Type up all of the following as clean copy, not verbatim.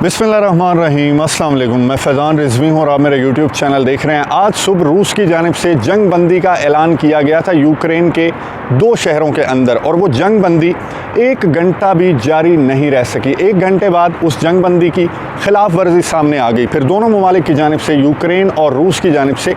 बिस्मिल्लाहिर्रहमानिर्रहीम, अस्सलाम वालेकुम। मैं फैज़ान रिजवी हूँ और आप मेरा यूट्यूब चैनल देख रहे हैं। आज सुबह रूस की जानिब से जंग बंदी का ऐलान किया गया था यूक्रेन के 2 शहरों के अंदर, और वो जंग बंदी 1 घंटा भी जारी नहीं रह सकी। 1 घंटे बाद उस जंग बंदी की खिलाफ वर्जी सामने आ गई। फिर दोनों ममालिक की जानिब से, यूक्रेन और रूस की जानिब से,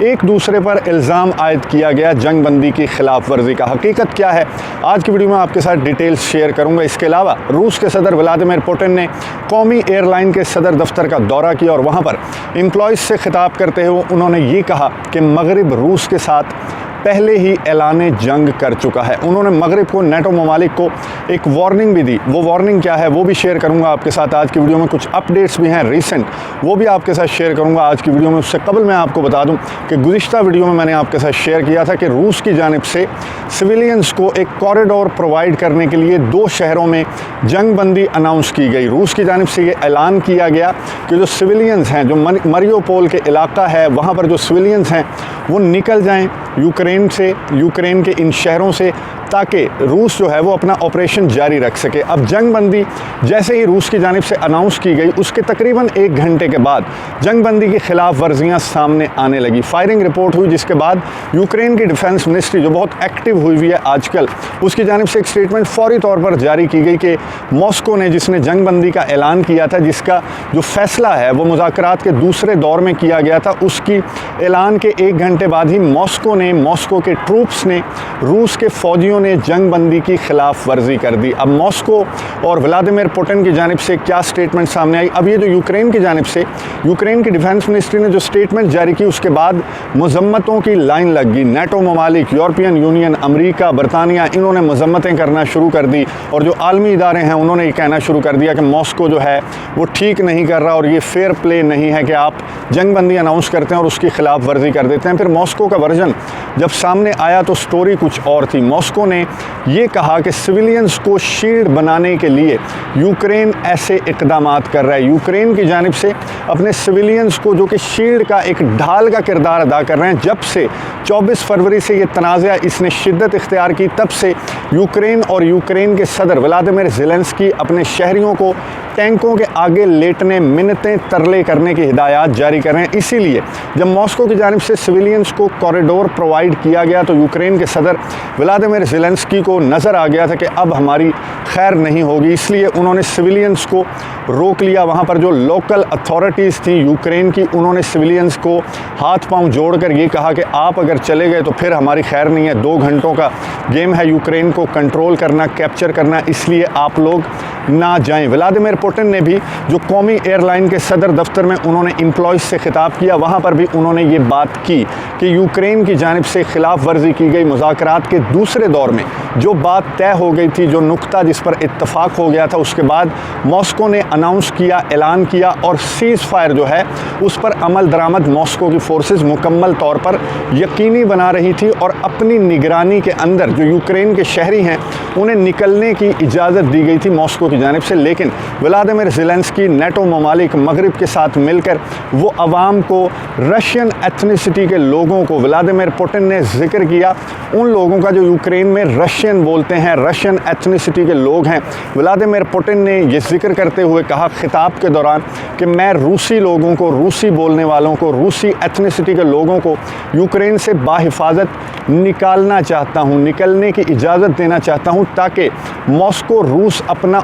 एक दूसरे पर इल्ज़ाम आयद किया गया जंग बंदी की खिलाफ वर्जी का। हकीकत क्या है, आज की वीडियो में आपके साथ डिटेल्स शेयर करूँगा। इसके अलावा रूस के सदर व्लादिमीर पुतिन ने कौमी एयरलाइन के सदर दफ्तर का दौरा किया और वहाँ पर एम्प्लॉयज़ से खिताब करते हुए उन्होंने ये कहा कि मगरिब रूस के साथ पहले ही ऐलान जंग कर चुका है। उन्होंने मगरिब को, नेटो ममालिक को एक वार्निंग भी दी। वो वार्निंग क्या है वो भी शेयर करूंगा आपके साथ आज की वीडियो में। कुछ अपडेट्स भी हैं रिसेंट, वो भी आपके साथ शेयर करूंगा आज की वीडियो में। उससे कबल मैं आपको बता दूं कि गुज़िश्ता वीडियो में मैंने आपके साथ शेयर किया था कि रूस की जानिब से सिविलियंस को एक कॉरिडोर प्रोवाइड करने के लिए 2 शहरों में जंग बंदी अनाउंस की गई। रूस की जानिब से ये ऐलान किया गया कि जो सिविलियंस हैं, जो मरियोपोल के इलाका है, वहाँ पर जो सिविलियंस हैं वो निकल जाएँ यूक्रेन से, यूक्रेन के इन शहरों से, ताकि रूस जो है वो अपना ऑपरेशन जारी रख सके। अब जंग बंदी जैसे ही रूस की जानिब से अनाउंस की गई, उसके तकरीबन 1 घंटे के बाद जंग बंदी की खिलाफ वर्जियाँ सामने आने लगी। फायरिंग रिपोर्ट हुई, जिसके बाद यूक्रेन की डिफेंस मिनिस्ट्री जो बहुत एक्टिव हुई हुई है आजकल, उसकी जानिब से एक स्टेटमेंट फौरी तौर पर जारी की गई कि मॉस्को ने, जिसने जंग बंदी का ऐलान किया था, जिसका जो फैसला है वो मुज़ाकरात के दूसरे दौर में किया गया था, उसकी ऐलान के 1 घंटे बाद ही मॉस्को के ट्रूप्स ने, रूस के फौजियों ने जंग बंदी की खिलाफ वर्जी कर दी। अब मॉस्को और व्लादिमीर पुतिन की जानिब से क्या स्टेटमेंट सामने आई। अब ये जो यूक्रेन की जानिब से, यूक्रेन की डिफेंस मिनिस्ट्री ने जो स्टेटमेंट जारी की, उसके बाद मजम्मतों की लाइन लग गई। नेटो ममालिक, यूरोपियन यूनियन, अमरीका, बरतानिया, इन्होंने मजम्मतें करना शुरू कर दी, और जो आलमी इदारे हैं उन्होंने ये कहना शुरू कर दिया कि मॉस्को जो है वो ठीक नहीं कर रहा और ये फेयर प्ले नहीं है कि आप जंग बंदी अनाउंस करते हैं और उसकी खिलाफ वर्जी कर देते हैं। फिर मॉस्को का वर्जन जब सामने आया तो स्टोरी कुछ और थी। मॉस्को ने ये कहा कि सिविलियंस को शील्ड बनाने के लिए यूक्रेन ऐसे इक़दामात कर रहा है। यूक्रेन की जानिब से अपने सिविलियंस को, जो कि शील्ड का एक ढाल का किरदार अदा कर रहे हैं, जब से 24 फरवरी से ये तनाज़ा इसने शिद्दत इख्तियार की, तब से यूक्रेन और यूक्रेन के सदर व्लादिमीर ज़ेलेंस्की अपने शहरियों को टैंकों के आगे लेटने, मिन्नतें तरले करने की हिदायत जारी कर रहे हैं। इसीलिए जब मॉस्को की जानिब से सिविलियंस को कॉरिडोर प्रोवाइड किया गया तो यूक्रेन के सदर व्लादिमीर ज़ेलेंस्की को नज़र आ गया था कि अब हमारी खैर नहीं होगी, इसलिए उन्होंने सिविलियंस को रोक लिया। वहाँ पर जो लोकल अथॉरिटीज़ थी यूक्रेन की, उन्होंने सिविलियंस को हाथ पांव जोड़कर ये कहा कि आप अगर चले गए तो फिर हमारी खैर नहीं है। 2 घंटों का गेम है यूक्रेन को कंट्रोल करना, कैप्चर करना, इसलिए आप लोग ना जाएं। व्लादिमीर पुतिन ने भी जो कौमी एयरलाइन के सदर दफ्तर में उन्होंने एम्प्लॉयज़ से खिताब किया, वहाँ पर भी उन्होंने ये बात की कि यूक्रेन की जानिब से खिलाफ वर्जी की गई। मुज़ाकरात के दूसरे दौर में जो बात तय हो गई थी, जो नुक्ता जिस पर इत्तफाक हो गया था, उसके बाद मॉस्को ने अनाउंस किया, ऐलान किया, और सीज़ फायर जो है उस पर अमल दरामद मॉस्को की फोर्सेस मुकम्मल तौर पर यकीनी बना रही थी, और अपनी निगरानी के अंदर जो यूक्रेन के शहरी हैं उन्हें निकलने की इजाज़त दी गई थी मॉस्को की जानिब से। लेकिन व्लादिमीर ज़ेलेंस्की, नेटो ममालिक, मगरिब के साथ मिलकर वो अवाम को, रशियन एथनिसिटी के लोगों को, व्लादिमीर पुतिन ने जिक्र किया उन लोगों का जो यूक्रेन में रशियन बोलते हैं, रशियन एथनिसिटी के लोग हैं। व्लादिमीर पुतिन ने ये जिक्र करते हुए कहा खिताब के दौरान कि मैं रूसी लोगों को, रूसी बोलने वालों को, रूसी एथनिसिटी के लोगों को यूक्रेन से बाहिफाजत निकालना चाहता हूँ, निकलने की इजाज़त देना चाहता हूँ, ताकि मॉस्को रूस अपना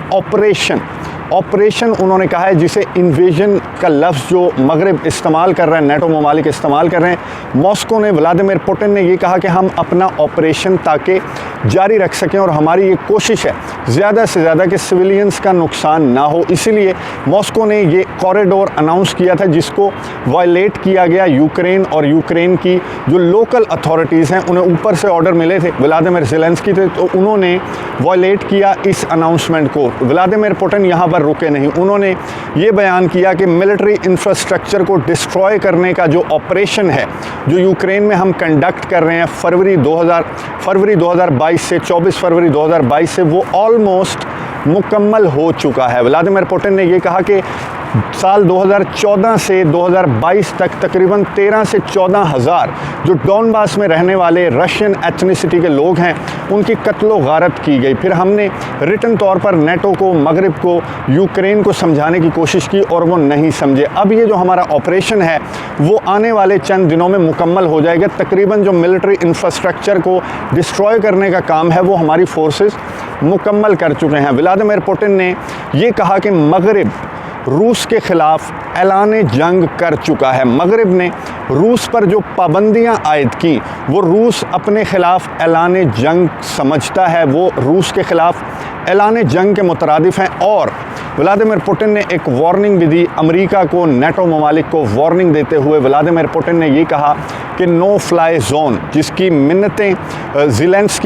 ऑपरेशन उन्होंने कहा है, जिसे इन्वेजन का लफ्ज़ जो मगरिब इस्तेमाल कर रहे हैं, नेटो ममालिक इस्तेमाल कर रहे हैं, मॉस्को ने, व्लादिमीर पुतिन ने ये कहा कि हम अपना ऑपरेशन ताकि जारी रख सकें, और हमारी ये कोशिश है ज़्यादा से ज़्यादा कि सिविलियंस का नुकसान ना हो। इसीलिए मॉस्को ने ये कॉरिडोर अनाउंस किया था, जिसको वायलेट किया गया। यूक्रेन और यूक्रेन की जो लोकल अथॉरिटीज़ हैं, उन्हें ऊपर से ऑर्डर मिले थे, व्लादिमीर ज़ेलेंस्की थे, तो उन्होंने वायलेट किया इस अनाउंसमेंट को। व्लादिमीर पुतिन यहाँ पर रुके नहीं, उन्होंने ये बयान किया कि मिलिट्री इंफ्रास्ट्रक्चर को डिस्ट्रॉय करने का जो ऑपरेशन है, जो यूक्रेन में हम कंडक्ट कर रहे हैं फरवरी 2022 से 24 फरवरी 2022 से, वो ऑलमोस्ट मुकम्मल हो चुका है। व्लादिमीर पुतिन ने ये कहा कि साल 2014 से 2022 तक तकरीबन 13 से 14 हज़ार जो डॉनबास में रहने वाले रशियन एथनिसिटी के लोग हैं उनकी कत्लो गारत की गई। फिर हमने रिटन तौर पर नेटो को, मगरिब को, यूक्रेन को समझाने की कोशिश की और वो नहीं समझे। अब ये जो हमारा ऑपरेशन है वो आने वाले चंद दिनों में मुकम्मल हो जाएगा। तकरीबन जो मिलिट्री इंफ्रास्ट्रक्चर को डिस्ट्रॉय करने का काम है वो हमारी फोर्सेस मुकम्मल कर चुके हैं। व्लादिमीर पुतिन ने ये कहा कि मगरिब रूस के ख़िलाफ़ ऐलान जंग कर चुका है। मगरिब ने रूस पर जो पाबंदियां आयद की वो रूस अपने ख़िलाफ़ ऐलान जंग समझता है, वो रूस के ख़िलाफ़ ऐलान जंग के मुतरादिफ हैं। और व्लादिमीर पुतिन ने एक वार्निंग भी दी अमेरिका को, नेटो ममालिक को वार्निंग देते हुए व्लादिमीर पुतिन ने ये कहा कि नो फ्लाई जोन, जिसकी मिन्नतें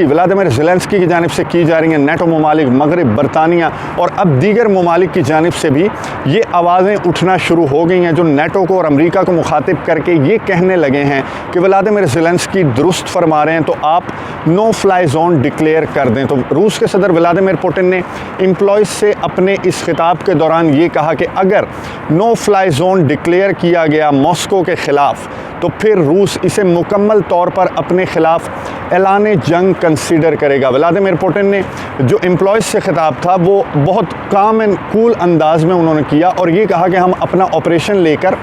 व्लादिमीर ज़ेलेंस्की की जानिब से की जा रही हैं, नेटो ममालिक, मगरिब, बरतानिया और अब दीगर ममालिक की जानिब से भी ये आवाज़ें उठना शुरू हो गई हैं, जो नेटो को और अमेरिका को मुखातिब करके ये कहने लगे हैं कि व्लादिमीर ज़ेलेंस्की दुरुस्त फरमा रहे हैं तो आप नो फ्लाई जोन डिक्लेयर कर दें। तो रूस के सदर व्लादिमीर पुतिन ने एम्प्लॉइज़ से अपने इस खिताब के दौरान ये कहा कि अगर नो फ्लाई जोन डिक्लेयर किया गया मॉस्को के ख़िलाफ़ तो फिर रूस इसे मुकम्मल तौर पर अपने ख़िलाफ़ ऐलान जंग कंसीडर करेगा। व्लादिमीर पुतिन ने जो एम्प्लॉइज़ से ख़िताब था वो बहुत काम एंड कूल अंदाज में उन्होंने किया और ये कहा कि हम अपना ऑपरेशन लेकर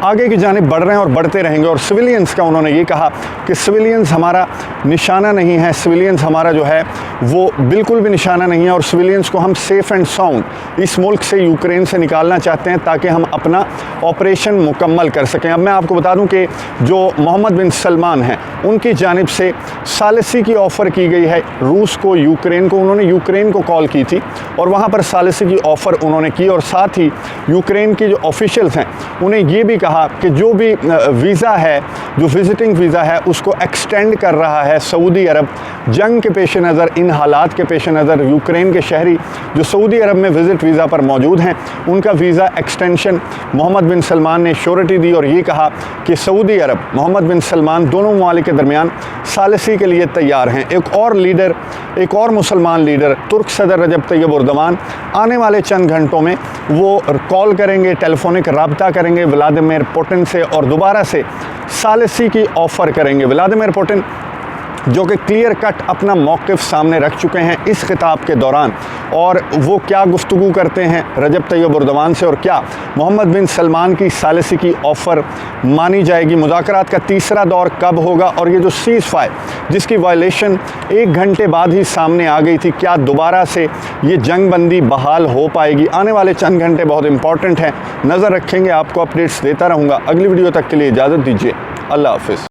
आगे की जानिब बढ़ रहे हैं और बढ़ते रहेंगे। और सिविलियंस का उन्होंने ये कहा कि सिविलियंस हमारा निशाना नहीं है, सिविलियंस हमारा जो है वो बिल्कुल भी निशाना नहीं है और सिविलियंस को हम सेफ़ एंड साउंड इस मुल्क से, यूक्रेन से निकालना चाहते हैं ताकि हम अपना ऑपरेशन मुकम्मल कर सकें। अब मैं आपको बता दूं कि जो मोहम्मद बिन सलमान हैं उनकी जानिब से सालिसी की ऑफ़र की गई है रूस को, यूक्रेन को। उन्होंने यूक्रेन को कॉल की थी और वहाँ पर सालिसी की ऑफ़र उन्होंने की और साथ ही यूक्रेन की जो ऑफिशियल्स हैं उन्हें ये भी कहा कि जो भी वीज़ा है, जो विज़िटिंग वीज़ा है उसको एक्सटेंड कर रहा है सऊदी अरब। जंग के पेश नज़र, इन हालात के पेश नज़र यूक्रेन के शहरी जो सऊदी अरब में विज़िट वीज़ा पर मौजूद हैं उनका वीज़ा एक्सटेंशन मोहम्मद बिन सलमान ने श्योरिटी दी और ये कहा कि सऊदी अरब, मोहम्मद बिन सलमान दोनों ममालिक के दरमियान सालिसी के लिए तैयार हैं। एक और मुसलमान लीडर तुर्क सदर रजब तैयब एर्दोगान आने वाले चंद घंटों में वो कॉल करेंगे, टेलीफोनिक रब्ता करेंगे व्लादिमीर पुतिन से और दोबारा से सालिसी की ऑफ़र करेंगे। व्लादिमीर पुतिन जो कि क्लियर कट अपना मौक़िफ़ सामने रख चुके हैं इस खिताब के दौरान, और वो क्या गुफ्तगू करते हैं रजब तैयब एर्दोगान से और क्या मोहम्मद बिन सलमान की सालिसी की ऑफ़र मानी जाएगी, मुज़ाकरात का तीसरा दौर कब होगा और ये जो सीज़ फायर जिसकी वायलेशन 1 घंटे बाद ही सामने आ गई थी, क्या दोबारा से ये जंग बंदी बहाल हो पाएगी। आने वाले चंद घंटे बहुत इंपॉर्टेंट हैं, नज़र रखेंगे, आपको अपडेट्स देता रहूँगा। अगली वीडियो तक के लिए इजाज़त दीजिए, अल्लाह हाफ़िज़।